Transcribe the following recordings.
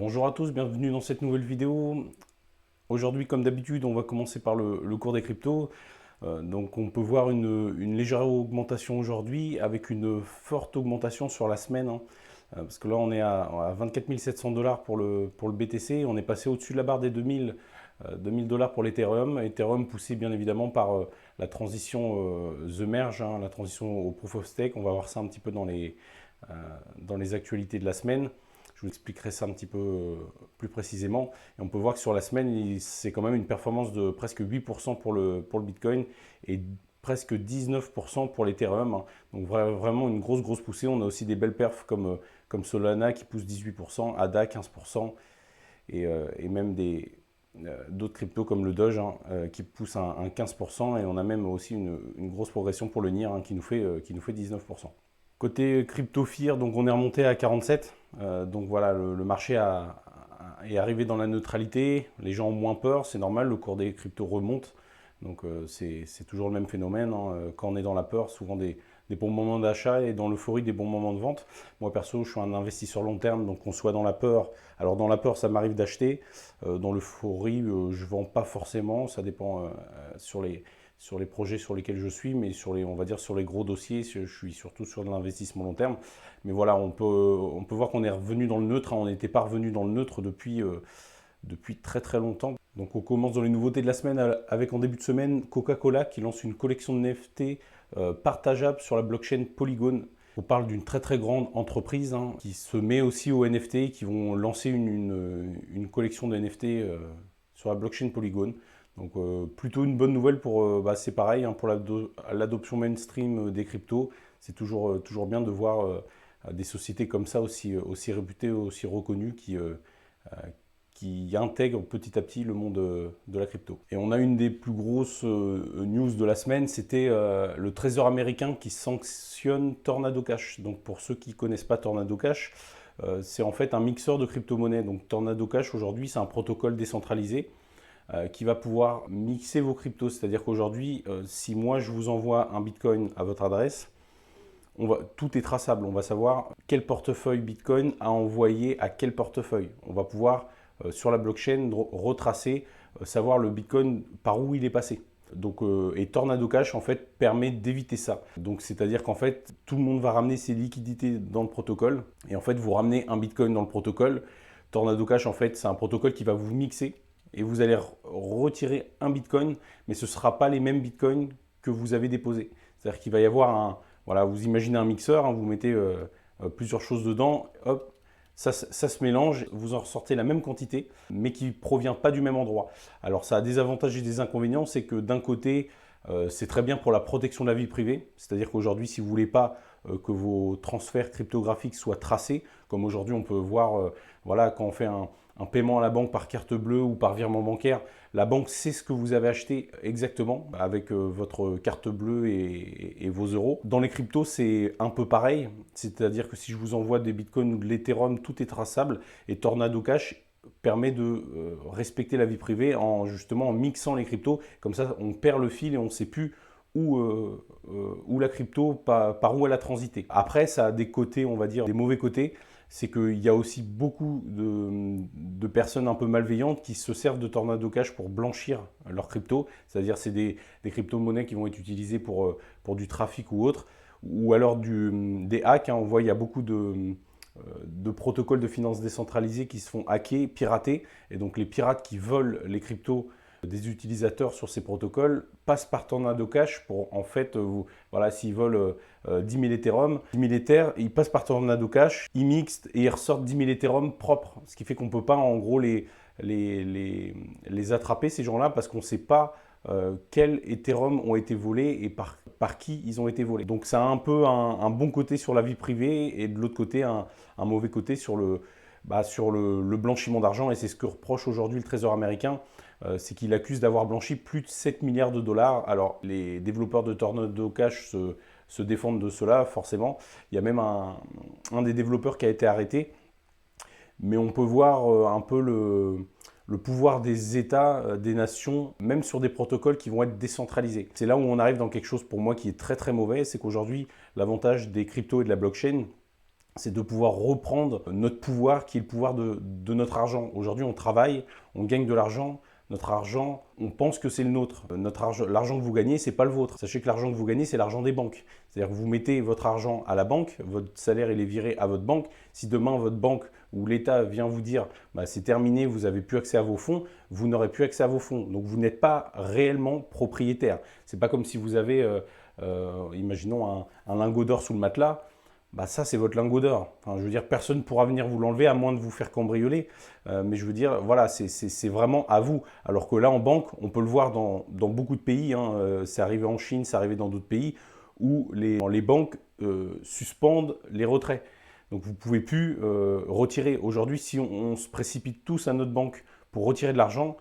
Bonjour à tous, bienvenue dans cette nouvelle vidéo. Aujourd'hui, comme d'habitude, on va commencer par le cours des cryptos. Donc on peut voir une légère augmentation aujourd'hui avec une forte augmentation sur la semaine, hein. Parce que là, on est à 24 700 $ pour le BTC. On est passé au-dessus de la barre des 2000 $ pour l'Ethereum. Ethereum poussé bien évidemment par la transition The Merge, hein, la transition au Proof of Stake. On va voir ça un petit peu dans les actualités de la semaine. Je vous expliquerai ça un petit peu plus précisément. Et on peut voir que sur la semaine, c'est quand même une performance de presque 8% pour le Bitcoin et presque 19% pour l'Ethereum, hein. Donc vraiment une grosse poussée. On a aussi des belles perfs comme Solana qui pousse 18%, ADA 15% et même d'autres cryptos comme le Doge, hein, qui pousse un 15%. Et on a même aussi une grosse progression pour le NIR, hein, qui nous fait 19%. Côté crypto fear, donc on est remonté à 47. Donc voilà, le marché est arrivé dans la neutralité. Les gens ont moins peur, c'est normal, le cours des cryptos remonte. Donc c'est toujours le même phénomène, hein. Quand on est dans la peur, souvent des bons moments d'achat et dans l'euphorie des bons moments de vente. Moi perso, je suis un investisseur long terme, donc qu'on soit dans la peur. Alors dans la peur, ça m'arrive d'acheter. Dans l'euphorie, je ne vends pas forcément. Ça dépend sur les projets sur lesquels je suis, mais on va dire sur les gros dossiers, je suis surtout sur de l'investissement long terme. Mais voilà, on peut voir qu'on est revenu dans le neutre, hein. On n'était pas revenu dans le neutre depuis très longtemps. Donc on commence dans les nouveautés de la semaine avec en début de semaine Coca-Cola qui lance une collection de NFT partageable sur la blockchain Polygon. On parle d'une très grande entreprise, hein, qui se met aussi aux NFT, qui vont lancer une collection de NFT sur la blockchain Polygon. Donc plutôt une bonne nouvelle c'est pareil, hein, pour l'adoption mainstream des cryptos. C'est toujours bien de voir des sociétés comme ça aussi réputées, aussi reconnues, qui intègrent petit à petit le monde de la crypto. Et on a une des plus grosses news de la semaine, c'était le Trésor américain qui sanctionne Tornado Cash. Donc pour ceux qui ne connaissent pas Tornado Cash, c'est en fait un mixeur de crypto-monnaies. Donc Tornado Cash aujourd'hui, c'est un protocole décentralisé qui va pouvoir mixer vos cryptos. C'est-à-dire qu'aujourd'hui, si moi je vous envoie un Bitcoin à votre adresse, tout est traçable. On va savoir quel portefeuille Bitcoin a envoyé à quel portefeuille. On va pouvoir, sur la blockchain, retracer, savoir le Bitcoin par où il est passé. Donc, et Tornado Cash en fait permet d'éviter ça. Donc c'est-à-dire qu'en fait tout le monde va ramener ses liquidités dans le protocole et en fait vous ramenez un Bitcoin dans le protocole. Tornado Cash en fait c'est un protocole qui va vous mixer et vous allez retirer un Bitcoin, mais ce ne sera pas les mêmes Bitcoins que vous avez déposés. C'est-à-dire qu'il va y avoir voilà, vous imaginez un mixeur, hein, vous mettez plusieurs choses dedans, hop, ça se mélange, vous en ressortez la même quantité, mais qui ne provient pas du même endroit. Alors ça a des avantages et des inconvénients, c'est que d'un côté, c'est très bien pour la protection de la vie privée, c'est-à-dire qu'aujourd'hui, si vous ne voulez pas que vos transferts cryptographiques soient tracés, comme aujourd'hui on peut voir, voilà, quand on fait un paiement à la banque par carte bleue ou par virement bancaire, la banque sait ce que vous avez acheté exactement avec votre carte bleue et vos euros. Dans les cryptos, c'est un peu pareil, c'est-à-dire que si je vous envoie des bitcoins ou de l'Ethereum, tout est traçable et Tornado Cash permet de respecter la vie privée justement en mixant les cryptos. Comme ça, on perd le fil et on ne sait plus où la crypto, par où elle a transité. Après, ça a des côtés, on va dire, des mauvais côtés. C'est qu'il y a aussi beaucoup de personnes un peu malveillantes qui se servent de Tornado Cash pour blanchir leurs cryptos. C'est-à-dire c'est des crypto-monnaies qui vont être utilisées pour du trafic ou autre. Ou alors des hacks, hein. On voit il y a beaucoup de protocoles de finances décentralisées qui se font hacker, pirater. Et donc les pirates qui volent les cryptos des utilisateurs sur ces protocoles passent par Tornado Cash pour en fait, voilà, s'ils volent 10 000 Ethereum, 10 000 Ether, ils passent par Tornado Cash, ils mixent et ils ressortent 10 000 Ethereum propres. Ce qui fait qu'on ne peut pas en gros les attraper ces gens-là parce qu'on ne sait pas quels Ethereum ont été volés et par qui ils ont été volés. Donc ça a un peu un bon côté sur la vie privée et de l'autre côté un mauvais côté sur le blanchiment d'argent, et c'est ce que reproche aujourd'hui le Trésor américain, c'est qu'il accuse d'avoir blanchi plus de 7 milliards de dollars. Alors les développeurs de Tornado Cash se défendent de cela, forcément. Il y a même un des développeurs qui a été arrêté, mais on peut voir un peu le pouvoir des États, des nations, même sur des protocoles qui vont être décentralisés. C'est là où on arrive dans quelque chose pour moi qui est très mauvais, c'est qu'aujourd'hui, l'avantage des cryptos et de la blockchain, c'est de pouvoir reprendre notre pouvoir qui est le pouvoir de notre argent. Aujourd'hui, on travaille, on gagne de l'argent. Notre argent, on pense que c'est le nôtre. L'argent que vous gagnez, c'est pas le vôtre. Sachez que l'argent que vous gagnez, c'est l'argent des banques. C'est-à-dire que vous mettez votre argent à la banque, votre salaire il est viré à votre banque. Si demain votre banque ou l'État vient vous dire bah, c'est terminé, vous n'avez plus accès à vos fonds, vous n'aurez plus accès à vos fonds. Donc vous n'êtes pas réellement propriétaire. C'est pas comme si vous avez, imaginons un lingot d'or sous le matelas. Bah ça, c'est votre lingot d'or. Enfin, je veux dire, personne ne pourra venir vous l'enlever à moins de vous faire cambrioler. Mais je veux dire, voilà, c'est vraiment à vous. Alors que là, en banque, on peut le voir dans beaucoup de pays. Hein, c'est arrivé en Chine, c'est arrivé dans d'autres pays où les banques suspendent les retraits. Donc vous ne pouvez plus retirer. Aujourd'hui, si on se précipite tous à notre banque pour retirer de l'argent,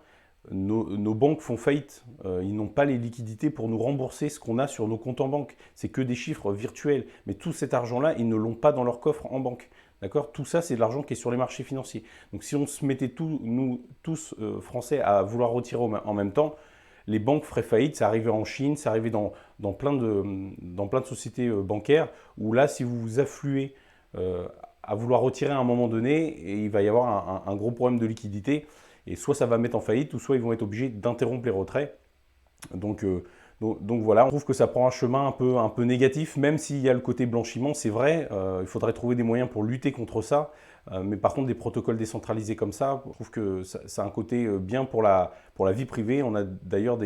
nos banques font faillite. Ils n'ont pas les liquidités pour nous rembourser ce qu'on a sur nos comptes en banque. C'est que des chiffres virtuels. Mais tout cet argent-là, ils ne l'ont pas dans leur coffre en banque. D'accord? Tout ça, c'est de l'argent qui est sur les marchés financiers. Donc si on se mettait nous tous Français à vouloir retirer en même temps, les banques feraient faillite. Ça arrivait en Chine, ça arrivait dans plein de sociétés bancaires où là, si vous vous affluez à vouloir retirer à un moment donné, et il va y avoir un gros problème de liquidité. Et soit ça va mettre en faillite, ou soit ils vont être obligés d'interrompre les retraits. Donc voilà, on trouve que ça prend un chemin un peu négatif, même s'il y a le côté blanchiment, c'est vrai, il faudrait trouver des moyens pour lutter contre ça. Mais par contre, des protocoles décentralisés comme ça, je trouve que ça a un côté bien pour la vie privée. On a d'ailleurs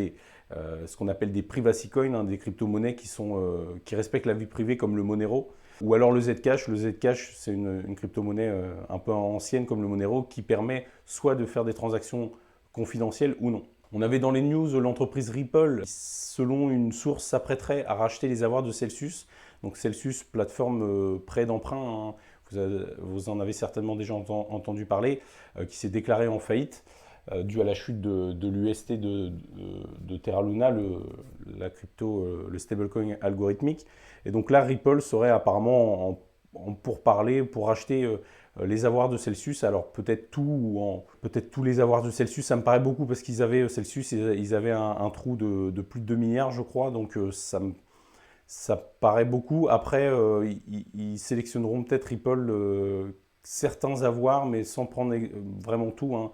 ce qu'on appelle des privacy coins, hein, des crypto-monnaies qui respectent la vie privée comme le Monero. Ou alors le Zcash. Le Zcash, c'est une crypto-monnaie un peu ancienne comme le Monero qui permet soit de faire des transactions confidentielles ou non. On avait dans les news l'entreprise Ripple, qui, selon une source, s'apprêterait à racheter les avoirs de Celsius. Donc Celsius, plateforme prêt d'emprunt, hein, vous en avez certainement déjà entendu parler, qui s'est déclarée en faillite dû à la chute de l'UST de Terra Luna, la crypto, le stablecoin algorithmique. Et donc là, Ripple serait apparemment en pourparlers pour racheter les avoirs de Celsius. Alors peut-être peut-être tous les avoirs de Celsius, ça me paraît beaucoup parce qu'ils avaient Celsius, ils avaient un trou de plus de 2 milliards, je crois. Donc ça paraît beaucoup. Après, ils sélectionneront peut-être Ripple certains avoirs, mais sans prendre vraiment tout, hein.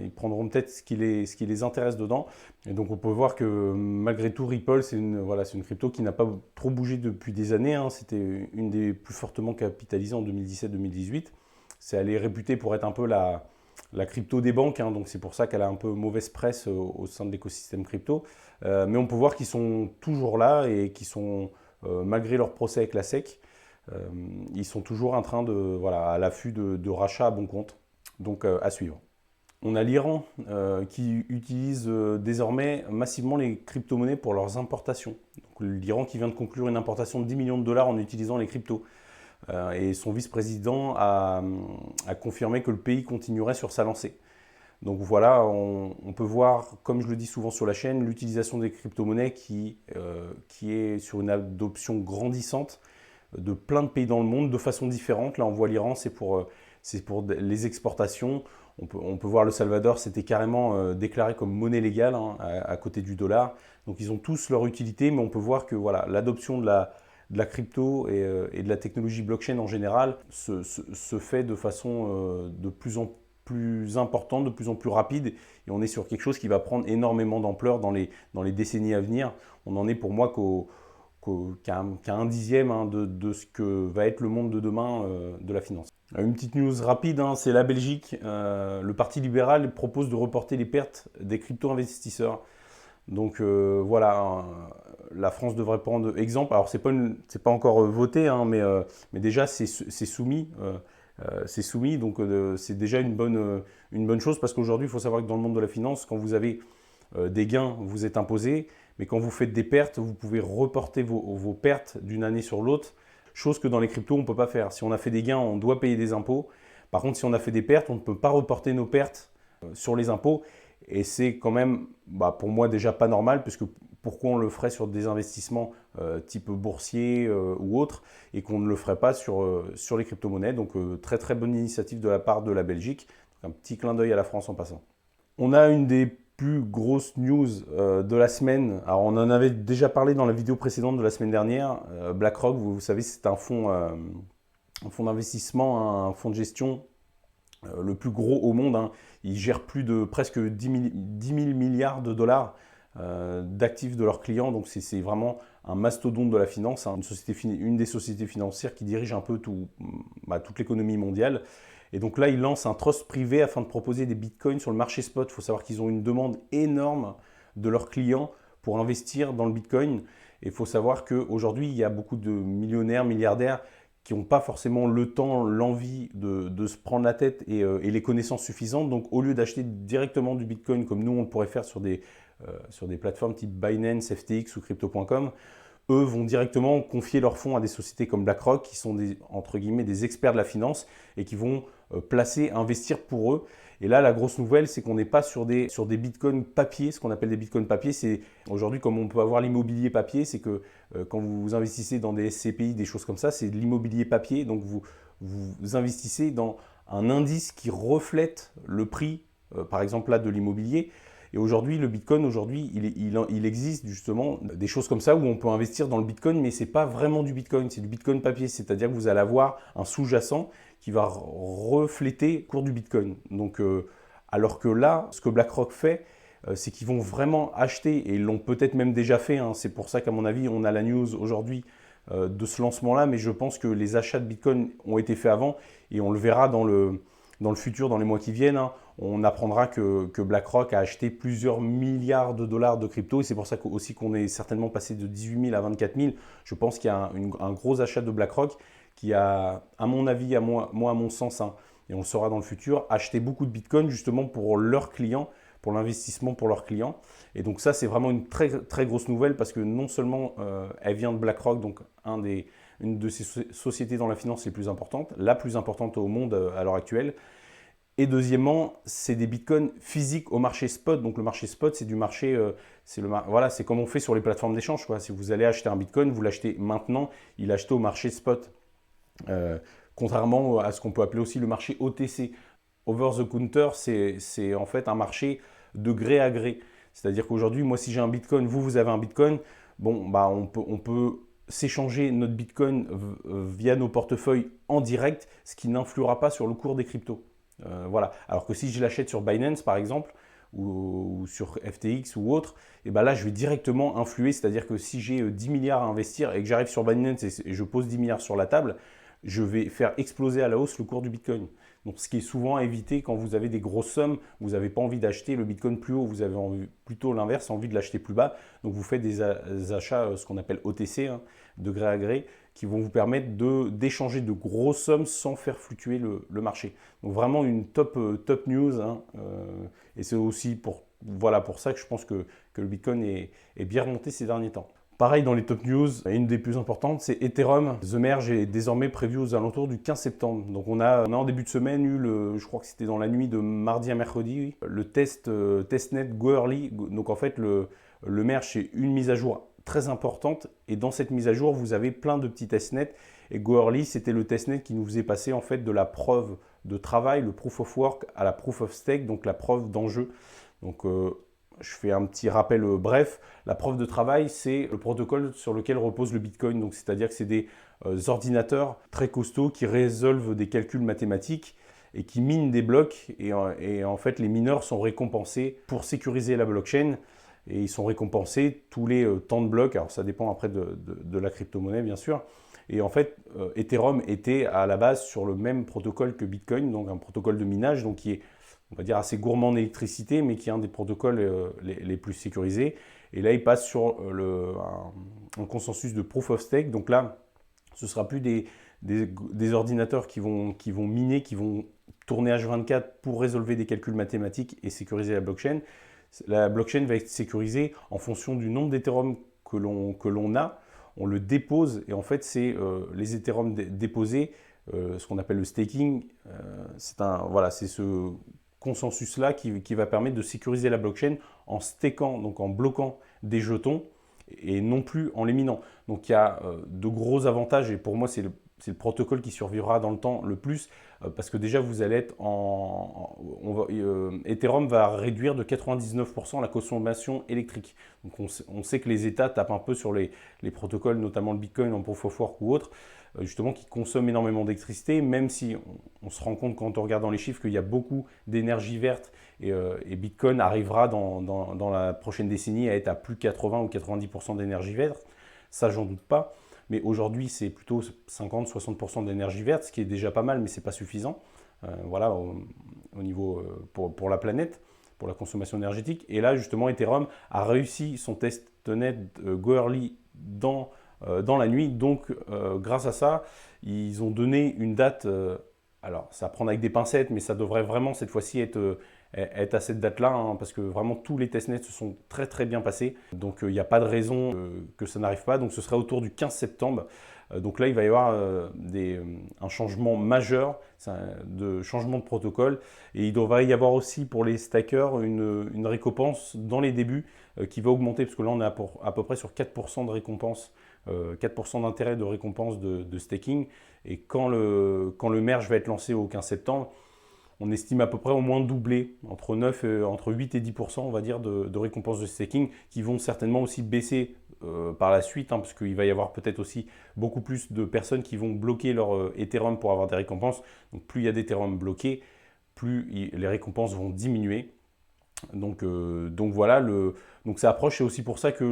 Ils prendront peut-être ce qui les intéresse dedans. Et donc on peut voir que malgré tout, Ripple, c'est une crypto qui n'a pas trop bougé depuis des années, hein. C'était une des plus fortement capitalisées en 2017-2018. Elle est réputée pour être un peu la crypto des banques, hein. Donc c'est pour ça qu'elle a un peu mauvaise presse au sein de l'écosystème crypto. Mais on peut voir qu'ils sont toujours là et qu'ils sont, malgré leur procès avec la SEC, ils sont toujours en train à l'affût de rachats à bon compte. Donc à suivre. On a l'Iran qui utilise désormais massivement les crypto-monnaies pour leurs importations. L'Iran qui vient de conclure une importation de 10 millions de dollars en utilisant les cryptos. Et son vice-président a confirmé que le pays continuerait sur sa lancée. Donc voilà, on peut voir, comme je le dis souvent sur la chaîne, l'utilisation des crypto-monnaies qui est sur une adoption grandissante de plein de pays dans le monde de façon différente. Là, on voit l'Iran, c'est pour les exportations. On peut voir le Salvador, c'était carrément déclaré comme monnaie légale, hein, à côté du dollar. Donc ils ont tous leur utilité, mais on peut voir que voilà, l'adoption de la crypto et de la technologie blockchain en général se fait de façon de plus en plus importante, de plus en plus rapide. Et on est sur quelque chose qui va prendre énormément d'ampleur dans les décennies à venir. On en est pour moi qu'à un dixième, hein, de ce que va être le monde de demain de la finance. Une petite news rapide, hein, c'est la Belgique. Le Parti libéral propose de reporter les pertes des crypto-investisseurs. Donc voilà, la France devrait prendre exemple. Alors c'est pas encore voté, hein, mais déjà c'est soumis. C'est soumis, donc c'est déjà une bonne chose parce qu'aujourd'hui, il faut savoir que dans le monde de la finance, quand vous avez des gains, vous êtes imposé, mais quand vous faites des pertes, vous pouvez reporter vos pertes d'une année sur l'autre, chose que dans les cryptos, on ne peut pas faire. Si on a fait des gains, on doit payer des impôts. Par contre, si on a fait des pertes, on ne peut pas reporter nos pertes sur les impôts. Et c'est quand même, pour moi, déjà pas normal, puisque pourquoi on le ferait sur des investissements type boursier ou autre, et qu'on ne le ferait pas sur les crypto-monnaies. Donc, très très bonne initiative de la part de la Belgique. Donc, un petit clin d'œil à la France en passant. On a une des plus grosses news de la semaine. Alors, on en avait déjà parlé dans la vidéo précédente de la semaine dernière. BlackRock, vous savez, c'est un fonds un fonds d'investissement, un fonds de gestion le plus gros au monde, hein. Ils gèrent plus de presque 10 000 milliards de dollars d'actifs de leurs clients. Donc c'est vraiment un mastodonte de la finance, hein. Une des sociétés financières qui dirige un peu toute l'économie mondiale. Et donc là, ils lancent un trust privé afin de proposer des bitcoins sur le marché spot. Il faut savoir qu'ils ont une demande énorme de leurs clients pour investir dans le bitcoin. Et il faut savoir qu'aujourd'hui, il y a beaucoup de millionnaires, milliardaires qui n'ont pas forcément le temps, l'envie de se prendre la tête et les connaissances suffisantes. Donc au lieu d'acheter directement du bitcoin comme nous on le pourrait faire sur des plateformes type Binance, FTX ou crypto.com, eux vont directement confier leurs fonds à des sociétés comme BlackRock qui sont entre guillemets des experts de la finance et qui vont investir pour eux. Et là, la grosse nouvelle, c'est qu'on n'est pas sur des bitcoins papier, ce qu'on appelle des bitcoins papier. C'est aujourd'hui, comme on peut avoir l'immobilier papier, c'est que quand vous investissez dans des SCPI, des choses comme ça, c'est de l'immobilier papier. Donc, vous investissez dans un indice qui reflète le prix, par exemple là, de l'immobilier. Et aujourd'hui, le Bitcoin, il existe justement des choses comme ça où on peut investir dans le Bitcoin, mais ce n'est pas vraiment du Bitcoin, c'est du Bitcoin papier. C'est-à-dire que vous allez avoir un sous-jacent qui va refléter le cours du Bitcoin. Donc, alors que là, ce que BlackRock fait, c'est qu'ils vont vraiment acheter, et ils l'ont peut-être même déjà fait, hein. C'est pour ça qu'à mon avis, on a la news aujourd'hui de ce lancement-là, mais je pense que les achats de Bitcoin ont été faits avant, et on le verra dans le futur, dans les mois qui viennent, hein. On apprendra que BlackRock a acheté plusieurs milliards de dollars de crypto, et c'est pour ça aussi qu'on est certainement passé de 18 000 à 24 000. Je pense qu'il y a un gros achat de BlackRock qui a, à mon avis, à mon sens, hein, et on le saura dans le futur, acheté beaucoup de Bitcoin justement pour leurs clients, pour l'investissement pour leurs clients. Et donc ça, c'est vraiment une très, très grosse nouvelle parce que non seulement elle vient de BlackRock, donc une de ces sociétés dans la finance les plus importantes, la plus importante au monde à l'heure actuelle. Et deuxièmement, c'est des bitcoins physiques au marché spot. Donc le marché spot, c'est du marché, voilà, c'est comme on fait sur les plateformes d'échange, quoi. Si vous allez acheter un bitcoin, vous l'achetez maintenant, il est acheté au marché spot. Contrairement à ce qu'on peut appeler aussi le marché OTC. Over the counter, c'est en fait un marché de gré à gré. C'est-à-dire qu'aujourd'hui, moi si j'ai un bitcoin, vous avez un bitcoin, bon, bah, on peut s'échanger notre bitcoin via nos portefeuilles en direct, ce qui n'influera pas sur le cours des cryptos. Voilà. Alors que si je l'achète sur Binance par exemple, ou sur FTX ou autre, et ben là je vais directement influer, c'est-à-dire que si j'ai 10 milliards à investir et que j'arrive sur Binance et je pose 10 milliards sur la table, je vais faire exploser à la hausse le cours du Bitcoin. Donc ce qui est souvent à éviter quand vous avez des grosses sommes, vous n'avez pas envie d'acheter le Bitcoin plus haut, vous avez plutôt l'inverse, envie de l'acheter plus bas. Donc vous faites des achats, ce qu'on appelle OTC, hein, de gré à gré, qui vont vous permettre d'échanger de grosses sommes sans faire fluctuer le marché. Donc vraiment une top news, hein, et c'est aussi pour ça que je pense que le Bitcoin est bien remonté ces derniers temps. Pareil dans les top news, une des plus importantes, c'est Ethereum. The Merge est désormais prévu aux alentours du 15 septembre. Donc on a en début de semaine eu, je crois que c'était dans la nuit de mardi à mercredi, oui, le testnet Go Early. Donc en fait, le Merge, c'est une mise à jour très importante. Et dans cette mise à jour, vous avez plein de petits testnets. Et Go Early, c'était le testnet qui nous faisait passer en fait de la preuve de travail, le proof of work, à la proof of stake, donc la preuve d'enjeu. Donc je fais un petit rappel bref. La preuve de travail, c'est le protocole sur lequel repose le Bitcoin. Donc, c'est-à-dire que c'est des ordinateurs très costauds qui résolvent des calculs mathématiques et qui minent des blocs. Et en fait, les mineurs sont récompensés pour sécuriser la blockchain. Et ils sont récompensés tous les temps de blocs. Alors, ça dépend après de la crypto-monnaie, bien sûr. Et en fait, Ethereum était à la base sur le même protocole que Bitcoin, donc un protocole de minage, donc qui est, on va dire, assez gourmand en électricité, mais qui est un des protocoles les plus sécurisés. Et là, il passe sur un consensus de proof of stake. Donc là, ce ne sera plus des ordinateurs qui vont miner, qui vont tourner H24 pour résolver des calculs mathématiques et sécuriser la blockchain. La blockchain va être sécurisée en fonction du nombre d'Ethereum que l'on a. On le dépose et en fait, c'est les Ethereum déposés, ce qu'on appelle le staking. C'est ce consensus-là qui va permettre de sécuriser la blockchain en stackant, donc en bloquant des jetons et non plus en les minant. Donc il y a de gros avantages et pour moi c'est le protocole qui survivra dans le temps le plus. parce que déjà vous allez être Ethereum va réduire de 99% la consommation électrique. Donc on sait que les États tapent un peu sur les protocoles, notamment le Bitcoin en Proof of Work ou autres, justement qui consomment énormément d'électricité, même si on se rend compte quand on regarde dans les chiffres qu'il y a beaucoup d'énergie verte et Bitcoin arrivera dans la prochaine décennie à être à plus de 80 ou 90% d'énergie verte. Ça, j'en doute pas. Mais aujourd'hui, c'est plutôt 50-60% d'énergie verte, ce qui est déjà pas mal, mais ce n'est pas suffisant. Voilà, au niveau pour la planète, pour la consommation énergétique. Et là, justement, Ethereum a réussi son testnet Go Early dans la nuit. Donc, grâce à ça, ils ont donné une date. Alors, ça va prendre avec des pincettes, mais ça devrait vraiment cette fois-ci être à cette date-là, hein, parce que vraiment tous les testnets se sont très très bien passés. Donc il n'y a pas de raison que ça n'arrive pas. Donc ce sera autour du 15 septembre. Donc là, il va y avoir un changement majeur, de changement de protocole. Et il devrait y avoir aussi pour les stackers une récompense dans les débuts qui va augmenter, parce que là, on est à peu près sur 4% de récompense, 4% d'intérêt de récompense de staking. Et quand le merge va être lancé au 15 septembre, on estime à peu près au moins doubler, entre 8 et 10%, on va dire, de récompenses de staking, qui vont certainement aussi baisser par la suite, hein, parce qu'il va y avoir peut-être aussi beaucoup plus de personnes qui vont bloquer leur Ethereum pour avoir des récompenses. Donc plus il y a d'Ethereum bloqués, plus les récompenses vont diminuer. Donc voilà, donc ça approche, c'est aussi pour ça que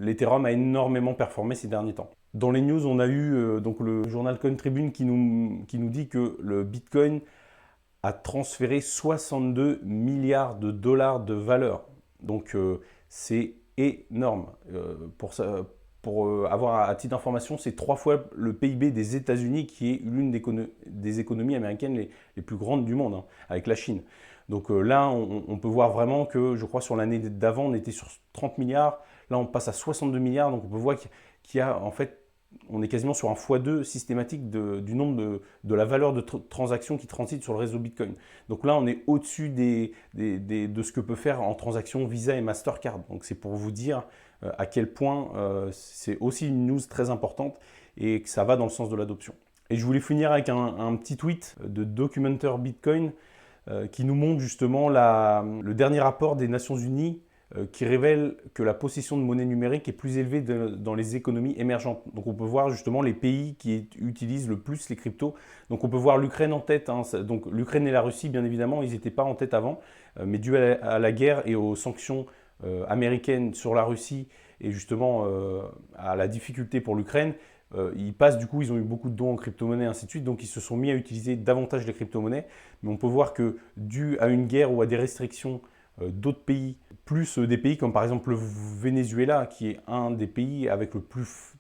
l'Ethereum a énormément performé ces derniers temps. Dans les news, on a eu donc le journal Coin Tribune qui nous dit que le Bitcoin a transféré 62 milliards de dollars de valeur. Donc c'est énorme. Pour avoir à titre d'information, c'est 3 fois le PIB des États-Unis, qui est l'une des économies américaines les plus grandes du monde, hein, avec la Chine. Donc là, on peut voir vraiment que, je crois, sur l'année d'avant, on était sur 30 milliards. Là, on passe à 62 milliards. Donc on peut voir qu'il y a en fait, on est quasiment sur un x2 systématique du nombre de la valeur de transactions qui transitent sur le réseau Bitcoin. Donc là, on est au-dessus de ce que peut faire en transaction Visa et Mastercard. Donc c'est pour vous dire à quel point c'est aussi une news très importante et que ça va dans le sens de l'adoption. Et je voulais finir avec un petit tweet de Documenter Bitcoin qui nous montre justement le dernier rapport des Nations Unies qui révèle que la possession de monnaie numérique est plus élevée dans les économies émergentes. Donc on peut voir justement les pays qui utilisent le plus les cryptos. Donc on peut voir l'Ukraine en tête, hein. Donc l'Ukraine et la Russie, bien évidemment, ils n'étaient pas en tête avant, mais dû à la guerre et aux sanctions américaines sur la Russie et justement à la difficulté pour l'Ukraine, ils ont eu beaucoup de dons en crypto-monnaie, ainsi de suite, donc ils se sont mis à utiliser davantage les crypto-monnaies. Mais on peut voir que dû à une guerre ou à des restrictions d'autres pays, plus des pays comme par exemple le Venezuela, qui est un des pays avec le plus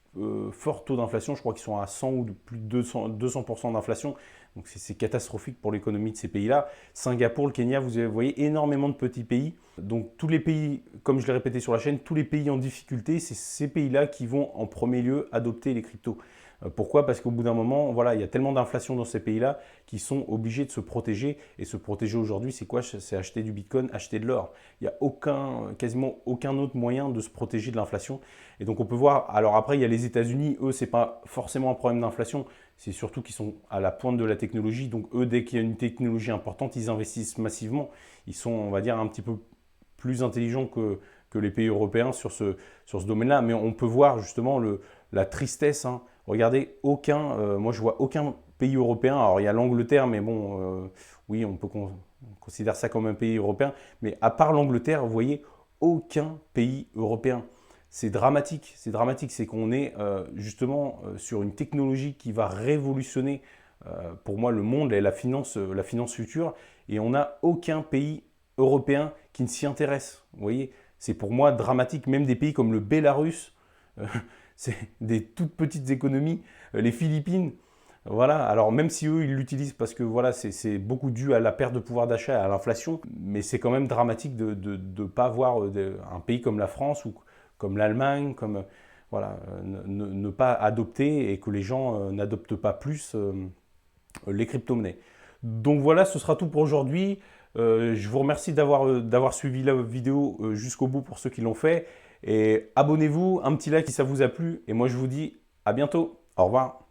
fort taux d'inflation, je crois qu'ils sont à 100 ou de plus de 200% d'inflation, donc c'est catastrophique pour l'économie de ces pays-là. Singapour, le Kenya, vous voyez énormément de petits pays. Donc tous les pays, comme je l'ai répété sur la chaîne, tous les pays en difficulté, c'est ces pays-là qui vont en premier lieu adopter les cryptos. Pourquoi? Parce qu'au bout d'un moment, voilà, il y a tellement d'inflation dans ces pays-là qu'ils sont obligés de se protéger. Et se protéger aujourd'hui, c'est quoi? C'est acheter du Bitcoin, acheter de l'or. Il n'y a quasiment aucun autre moyen de se protéger de l'inflation. Et donc on peut voir, alors après, il y a les États-Unis, eux, ce n'est pas forcément un problème d'inflation, c'est surtout qu'ils sont à la pointe de la technologie. Donc eux, dès qu'il y a une technologie importante, ils investissent massivement. Ils sont, on va dire, un petit peu plus intelligents que les pays européens sur ce domaine-là. Mais on peut voir justement la tristesse, hein. Regardez, moi je vois aucun pays européen, alors il y a l'Angleterre, mais bon, oui, on considère ça comme un pays européen, mais à part l'Angleterre, vous voyez, aucun pays européen. C'est dramatique, c'est qu'on est justement sur une technologie qui va révolutionner pour moi le monde et la finance future, et on n'a aucun pays européen qui ne s'y intéresse. Vous voyez, c'est pour moi dramatique, même des pays comme le Bélarus, c'est des toutes petites économies, les Philippines, voilà. Alors même si eux, ils l'utilisent parce que voilà, c'est beaucoup dû à la perte de pouvoir d'achat, à l'inflation, mais c'est quand même dramatique de ne pas voir un pays comme la France ou comme l'Allemagne, voilà, ne pas adopter et que les gens n'adoptent pas plus les crypto-monnaies. Donc voilà, ce sera tout pour aujourd'hui. Je vous remercie d'avoir suivi la vidéo jusqu'au bout pour ceux qui l'ont fait. Et abonnez-vous, un petit like si ça vous a plu. Et moi, je vous dis à bientôt. Au revoir.